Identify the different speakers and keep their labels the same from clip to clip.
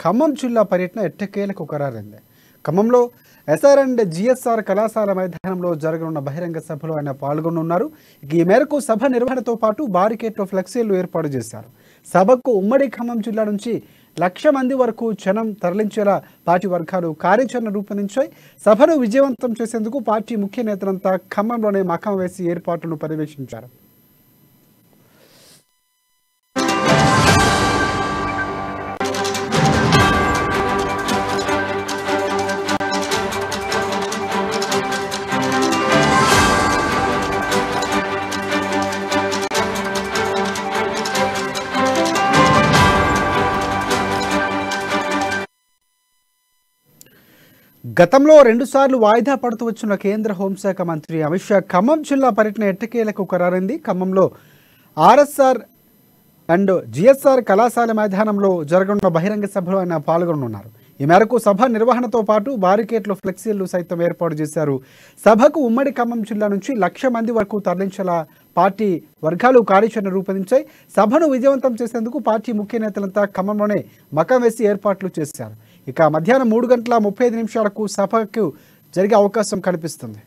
Speaker 1: ఖమ్మం జిల్లా పర్యటన ఎట్టకేలకు ఖరారైంది. ఖమ్మంలో ఎస్ఆర్ అండ్ జిఎస్ఆర్ కళాశాల మైదానంలో జరగనున్న బహిరంగ సభలో ఆయన పాల్గొనున్నారు. ఈ మేరకు సభ నిర్వహణతో పాటు బారికేట్లో ఫ్లెక్సీలు ఏర్పాటు చేశారు. సభకు ఉమ్మడి ఖమ్మం జిల్లా నుంచి 1,00,000 మంది వరకు జనం తరలించేలా పార్టీ వర్గాలు కార్యాచరణ రూపొందించాయి. సభను విజయవంతం చేసేందుకు పార్టీ ముఖ్య నేతలంతా ఖమ్మంలోనే మకాం వేసి ఏర్పాట్లను పర్యవేక్షించారు. గతంలో 2 సార్లు వాయిదా పడుతూ వచ్చిన కేంద్ర హోంశాఖ మంత్రి అమిత్ షా ఖమ్మం జిల్లా పర్యటన ఎట్టకేలకు ఖరారైంది. ఖమ్మంలో ఆర్ఎస్ఆర్ అండ్ జిఎస్ఆర్ కళాశాల మైదానంలో జరగనున్న బహిరంగ సభలో ఆయన పాల్గొనున్నారు. ఈ మేరకు సభ నిర్వహణతో పాటు బారికేట్లు ఫ్లెక్సీలు సైతం ఏర్పాటు చేశారు. సభకు ఉమ్మడి ఖమ్మం జిల్లా నుంచి 1,00,000 మంది వరకు తరలించేలా పార్టీ వర్గాలు కార్యాచరణ రూపొందించాయి. సభను విజయవంతం చేసేందుకు పార్టీ ముఖ్య నేతలంతా ఖమ్మంలోనే మకాం వేసి ఏర్పాట్లు చేశారు. ఇక మధ్యాహ్నం 3:35 సభకు జరిగే అవకాశం కనిపిస్తుంది.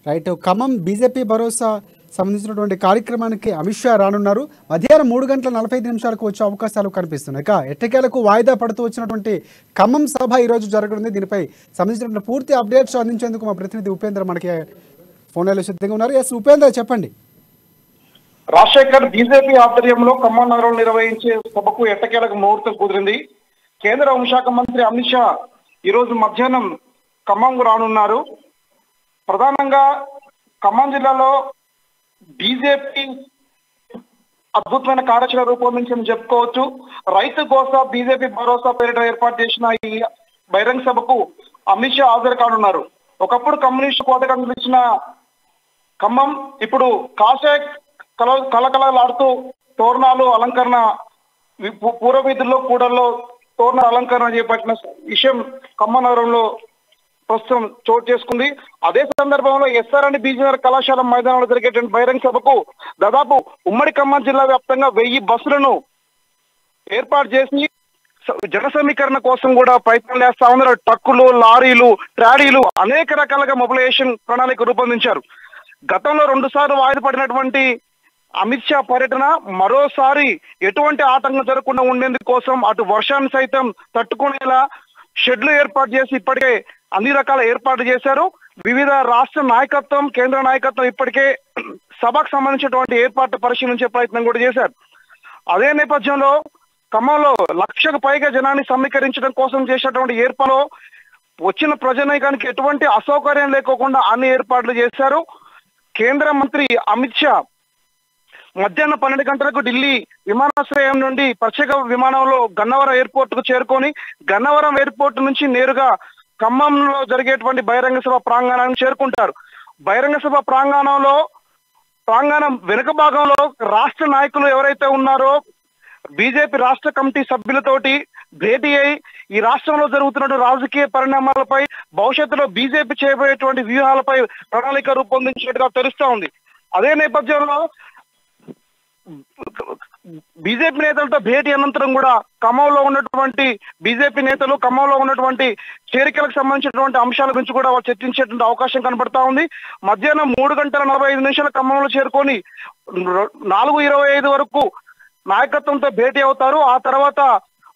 Speaker 1: రైట్, ఖమ్మం బీజేపీ భరోసా సంబంధించినటువంటి కార్యక్రమానికి అమిత్ షా రానున్నారు. మధ్యాహ్నం 3:45 వచ్చే అవకాశాలు కనిపిస్తున్నాయి. ఇక ఎట్టకేలకు వాయిదా పడుతూ వచ్చినటువంటి ఖమ్మం సభ ఈరోజు జరగనుంది. దీనిపై సంబంధించినటువంటి పూర్తి అప్డేట్స్ అందించేందుకు మా ప్రతినిధి ఉపేంద్ర మనకి ఫోన్ లైన్లో సిద్ధంగా ఉన్నారు. ఎస్ ఉపేంద్ర, చెప్పండి.
Speaker 2: రాజశేఖర్ బీజేపీ ఆధ్వర్యంలో ఖమ్మం నగరంలో నిర్వహించే సభకు ఎట్టకేలకు ముహూర్తం కుదిరింది. కేంద్ర హోంశాఖ మంత్రి అమిత్ షా ఈరోజు మధ్యాహ్నం ఖమ్మంకు రానున్నారు. ప్రధానంగా ఖమ్మం జిల్లాలో బీజేపీ అద్భుతమైన కార్యాచరణ రూపొందించని చెప్పుకోవచ్చు. రైతు గోసా బీజేపీ భరోసా పేరిట ఏర్పాటు చేసిన ఈ బహిరంగ సభకు అమిత్ షా హాజరు కానున్నారు. ఒకప్పుడు కమ్యూనిస్టు కోట కనిపించిన ఖమ్మం ఇప్పుడు కాషాయ కలకలలాడుతూ తోరణాలు అలంకరణ పూర్వవీధుల్లో కూడల్లో తోరణ అలంకరణ చేపట్టిన విషయం ఖమ్మం నగరంలో ప్రస్తుతం చోటు చేసుకుంది. అదే సందర్భంలో ఎస్ఆర్ అండ్ జిఎస్ఆర్ కళాశాల మైదానంలో జరిగేటువంటి బహిరంగ సభకు దాదాపు ఉమ్మడి ఖమ్మం జిల్లా వ్యాప్తంగా 1000 బస్సులను ఏర్పాటు చేసి జన సమీకరణ కోసం కూడా ప్రయత్నం చేస్తా ఉన్నారు. ట్రక్కులు, లారీలు, ట్రాలీలు అనేక రకాలుగా మొబిలైజేషన్ ప్రణాళిక రూపొందించారు. గతంలో 2 సార్లు వాయిదా పడినటువంటి అమిత్ షా పర్యటన మరోసారి ఎటువంటి ఆటంకం జరగకుండా ఉండేందుకు కోసం అటు వర్షాన్ని సైతం తట్టుకునేలా షెడ్లు ఏర్పాటు చేసి ఇప్పటికే అన్ని రకాల ఏర్పాట్లు చేశారు. వివిధ రాష్ట్ర నాయకత్వం, కేంద్ర నాయకత్వం ఇప్పటికే సభకు సంబంధించినటువంటి ఏర్పాట్లు పరిశీలించే ప్రయత్నం కూడా చేశారు. అదే నేపథ్యంలో ఖమ్మంలో 1,00,000కు పైగా జనాన్ని సమీకరించడం కోసం చేసినటువంటి ఏర్పాట్లు వచ్చిన ప్రజానీకానికి ఎటువంటి అసౌకర్యం లేకోకుండా అన్ని ఏర్పాట్లు చేశారు. కేంద్ర మంత్రి అమిత్ షా మధ్యాహ్నం 12 గంటలకు ఢిల్లీ విమానాశ్రయం నుండి ప్రత్యేక విమానంలో గన్నవరం ఎయిర్పోర్ట్ కు చేరుకొని గన్నవరం ఎయిర్పోర్ట్ నుంచి నేరుగా ఖమ్మంలో జరిగేటువంటి బహిరంగ సభ ప్రాంగణానికి చేరుకుంటారు. బహిరంగ సభ ప్రాంగణం వెనుక భాగంలో రాష్ట్ర నాయకులు ఎవరైతే ఉన్నారో బీజేపీ రాష్ట్ర కమిటీ సభ్యులతోటి భేటీ అయి ఈ రాష్ట్రంలో జరుగుతున్న రాజకీయ పరిణామాలపై భవిష్యత్తులో బీజేపీ చేయబోయేటువంటి వ్యూహాలపై ప్రణాళిక రూపొందించినట్టుగా తెలుస్తా ఉంది. అదే నేపథ్యంలో బీజేపీ నేతలతో భేటీ అనంతరం కూడా ఖమ్మంలో ఉన్నటువంటి బీజేపీ నేతలు ఖమ్మంలో ఉన్నటువంటి చేరికలకు సంబంధించినటువంటి అంశాల గురించి కూడా వాళ్ళు చర్చించేటువంటి అవకాశం కనబడతా ఉంది. మధ్యాహ్నం 3:45 ఖమ్మంలో చేరుకొని 4:25 వరకు నాయకత్వంతో భేటీ అవుతారు. ఆ తర్వాత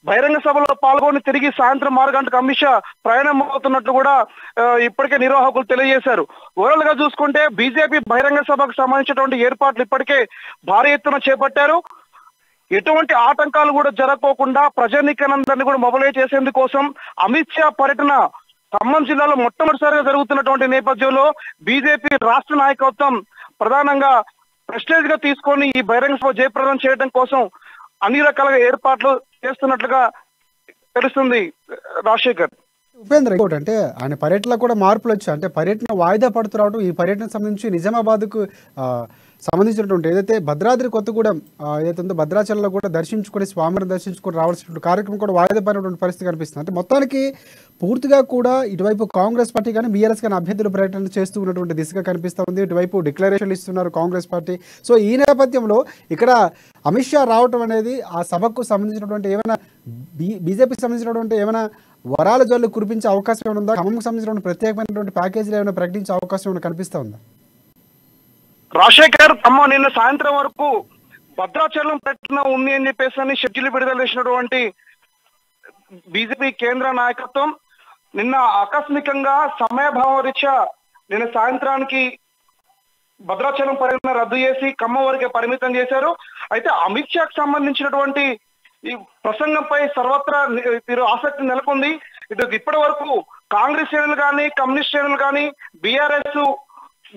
Speaker 2: బహిరంగ సభలో పాల్గొని తిరిగి సాయంత్రం 6 గంటలకు అమిత్ షా ప్రయాణం అవుతున్నట్లు కూడా ఇప్పటికే నిర్వాహకులు తెలియజేశారు. ఓవరాల్ గా చూసుకుంటే బీజేపీ బహిరంగ సభకు సంబంధించినటువంటి ఏర్పాట్లు ఇప్పటికే భారీ ఎత్తున చేపట్టారు. ఎటువంటి ఆటంకాలు కూడా జరగకోకుండా ప్రజానీకానందరినీ కూడా మొబిలైజ్ చేసేందుకోసం అమిత్ షా పర్యటన ఖమ్మం జిల్లాలో మొట్టమొదటిసారిగా జరుగుతున్నటువంటి నేపథ్యంలో బీజేపీ రాష్ట్ర నాయకత్వం ప్రధానంగా ప్రెస్టేజ్ గా తీసుకొని ఈ బహిరంగ సభ జయప్రదం చేయడం కోసం అన్ని రకాలుగా ఏర్పాట్లు చేస్తున్నట్లుగా తెలుస్తుంది. రాజశేఖర్,
Speaker 1: ఉపేంద్ర, ఇంకోటి అంటే ఆయన పర్యటనలో కూడా మార్పులు వచ్చాయి. అంటే పర్యటన వాయిదా పడుతూ రావడం, ఈ పర్యటనకు సంబంధించి నిజామాబాద్కు సంబంధించినటువంటి ఏదైతే భద్రాద్రి కొత్తగూడెం ఏదైతే ఉందో భద్రాచలంలో కూడా దర్శించుకొని స్వామిని దర్శించుకొని రావాల్సినటువంటి కార్యక్రమం కూడా వాయిదా పడినటువంటి పరిస్థితి కనిపిస్తుంది. అంటే మొత్తానికి పూర్తిగా కూడా ఇటువైపు కాంగ్రెస్ పార్టీ కానీ బీఆర్ఎస్ కానీ అభ్యర్థులు ప్రకటన చేస్తూ ఉన్నటువంటి దిశగా కనిపిస్తూ ఉంది. ఇటువైపు డిక్లరేషన్లు ఇస్తున్నారు కాంగ్రెస్ పార్టీ. సో ఈ నేపథ్యంలో ఇక్కడ అమిత్ షా రావటం అనేది ఆ సభకు సంబంధించినటువంటి ఏమైనా బీజేపీకి సంబంధించినటువంటి ఏమైనా వరాల జల్లు కురిపించే అవకాశం ఏమైనా ఉందా? ఖమ్మంకి సంబంధించినటువంటి ప్రత్యేకమైనటువంటి ప్యాకేజీలు ఏమైనా ప్రకటించే అవకాశం ఏమైనా కనిపిస్తూ ఉందా?
Speaker 2: రాజశేఖర్ నిన్న సాయంత్రం వరకు భద్రాచలం ప్రకటన ఉంది అని చెప్పేసి షెడ్యూల్ విడుదల చేసినటువంటి బీజేపీ కేంద్ర నాయకత్వం నిన్న ఆకస్మికంగా సమయభావం రీత్యా నిన్న సాయంత్రానికి భద్రాచలం పర్యటన రద్దు చేసి ఖమ్మం వరకే పరిమితం చేశారు. అయితే అమిత్ షాకు సంబంధించినటువంటి ఈ ప్రసంగంపై సర్వత్రా ఆసక్తి నెలకొంది. ఇప్పటి వరకు కాంగ్రెస్ శ్రేణులు కానీ కమ్యూనిస్ట్ శ్రేణులు కానీ బీఆర్ఎస్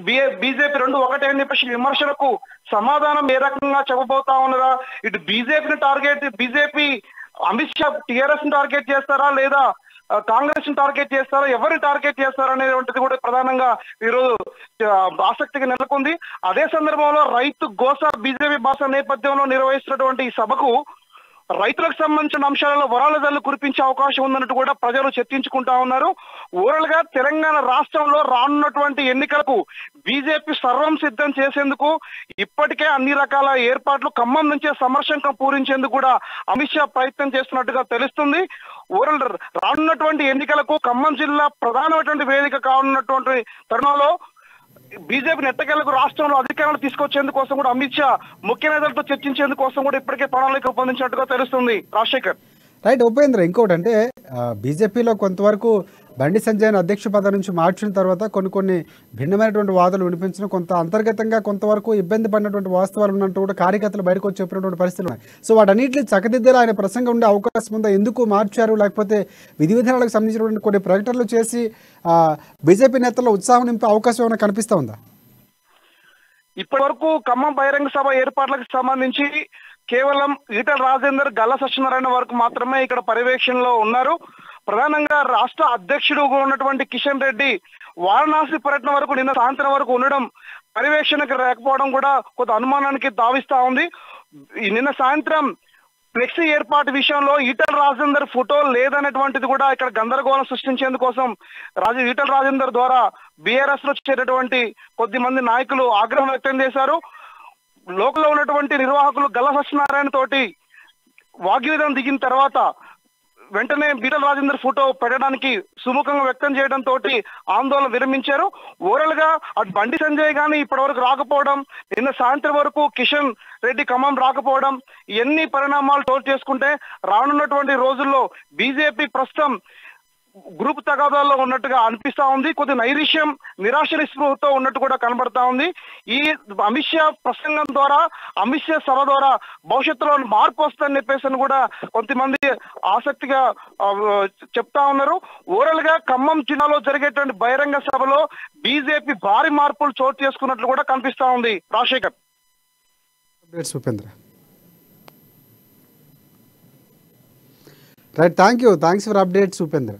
Speaker 2: బీజేపీ రెండు ఒకటే అని చెప్పేసి విమర్శలకు సమాధానం ఏ రకంగా చెప్పబోతా ఉన్నదా? ఇటు బీజేపీ అమిత్ షా టీఆర్ఎస్ ని టార్గెట్ చేస్తారా లేదా కాంగ్రెస్ ని టార్గెట్ చేస్తారా, ఎవరిని టార్గెట్ చేస్తారా అనేటువంటిది కూడా ప్రధానంగా ఈరోజు ఆసక్తిగా నెలకొంది. అదే సందర్భంలో రైతు గోస బీజేపీ భాష నేపథ్యంలో నిర్వహిస్తున్నటువంటి ఈ సభకు రైతులకు సంబంధించిన అంశాలలో వరాల జల్లు కురిపించే అవకాశం ఉందన్నట్టు కూడా ప్రజలు చర్చించుకుంటా ఉన్నారు. ఓవరాల్ గా తెలంగాణ రాష్ట్రంలో రానున్నటువంటి ఎన్నికలకు బీజేపీ సర్వం సిద్ధం చేసేందుకు ఇప్పటికే అన్ని రకాల ఏర్పాట్లు ఖమ్మం నుంచే సమర్శంకం పూరించేందుకు కూడా అమిత్ షా ప్రయత్నం చేస్తున్నట్టుగా తెలుస్తుంది. ఓవరాల్ రానున్నటువంటి ఎన్నికలకు ఖమ్మం జిల్లా ప్రధానమైనటువంటి వేదిక కానున్నటువంటి తరుణంలో బీజేపీ నెట్టకేలకు రాష్ట్రంలో అధికారాలు తీసుకొచ్చేందుకోసం కూడా అమిత్ షా ముఖ్య నేతలతో చర్చించేందుకోసం కూడా ఇప్పటికే ప్రణాళిక రూపొందించినట్టుగా తెలుస్తుంది. రాజశేఖర్
Speaker 1: రైట్. ఉపేంద్ర, ఇంకోటి అంటే బీజేపీలో కొంతవరకు బండి సంజయ్ అధ్యక్ష పదవి నుంచి మార్చిన తర్వాత కొన్ని భిన్నమైనటువంటి వాదనలు వినిపించడం, కొంత అంతర్గతంగా కొంతవరకు ఇబ్బంది పడినటువంటి వాస్తవాలు ఉన్నట్టు కూడా కార్యకర్తలు బయటకు వచ్చి చెప్పినటువంటి పరిస్థితులు ఉన్నాయి. సో వాటన్నింటినీ చక్కదిద్దేలా ఆయన ప్రసంగం ఉండే అవకాశం ఉందా? ఎందుకు మార్చారు? లేకపోతే విధి విధానాలకు సంబంధించినటువంటి కొన్ని ప్రకటనలు చేసి బీజేపీ నేతల్లో ఉత్సాహం నింపే అవకాశం ఏమైనా కనిపిస్తూ ఉందా?
Speaker 2: ఇప్పటి వరకు ఖమ్మం బహిరంగ సభ ఏర్పాట్లకు సంబంధించి కేవలం ఈటల రాజేందర్, గల్లా సత్యనారాయణ వరకు మాత్రమే ఇక్కడ పర్యవేక్షణలో ఉన్నారు. ప్రధానంగా రాష్ట్ర అధ్యక్షుడు ఉన్నటువంటి కిషన్ రెడ్డి వారణాసి పర్యటన వరకు నిన్న సాయంత్రం వరకు ఉండడం, పర్యవేక్షణకు లేకపోవడం కూడా కొంత అనుమానానికి తావిస్తా ఉంది. నిన్న సాయంత్రం ఫ్లెక్సీ ఏర్పాటు విషయంలో ఈటల రాజేందర్ ఫోటో లేదనేటువంటిది కూడా ఇక్కడ గందరగోళం సృష్టించేందుకోసం ఈటల రాజేందర్ ద్వారా బీఆర్ఎస్ లో చేరేటువంటి కొద్ది మంది నాయకులు ఆగ్రహం వ్యక్తం చేశారు. లోకల్లో ఉన్నటువంటి నిర్వాహకులు గల్లా సత్యనారాయణ తోటి వాగ్వివాదం దిగిన తర్వాత వెంటనే ఈటల రాజేందర్ ఫోటో పెట్టడానికి సుముఖంగా వ్యక్తం చేయడం తోటి ఆందోళన విరమించారు. ఓవరాల్ గా అటు బండి సంజయ్ గానీ ఇప్పటి వరకు రాకపోవడం, నిన్న సాయంత్రం వరకు కిషన్ రెడ్డి ఖమ్మం రాకపోవడం, ఎన్ని పరిణామాలు చోటు చేసుకుంటే రానున్నటువంటి రోజుల్లో బీజేపీ ప్రస్తుతం గ్రూప్ తగాదాల్లో ఉన్నట్టుగా అనిపిస్తా ఉంది. కొద్ది నైరిష్యం, నిరాశ నిస్పృహతో ఉన్నట్టు కూడా కనబడతా ఉంది. ఈ అమిత్ షా ప్రసంగం ద్వారా, అమిత్ షా సభ ద్వారా భవిష్యత్తులో మార్పు వస్తుందని చెప్పేసి కూడా కొంతమంది ఆసక్తిగా చెప్తా ఉన్నారు. ఓవరాల్ గా ఖమ్మం జిల్లాలో జరిగేటువంటి బహిరంగ సభలో బీజేపీ భారీ మార్పులు చోటు చేసుకున్నట్లు కూడా కనిపిస్తా ఉంది. Rajasekhar.
Speaker 1: Upendra right, thanks for updates Upendra.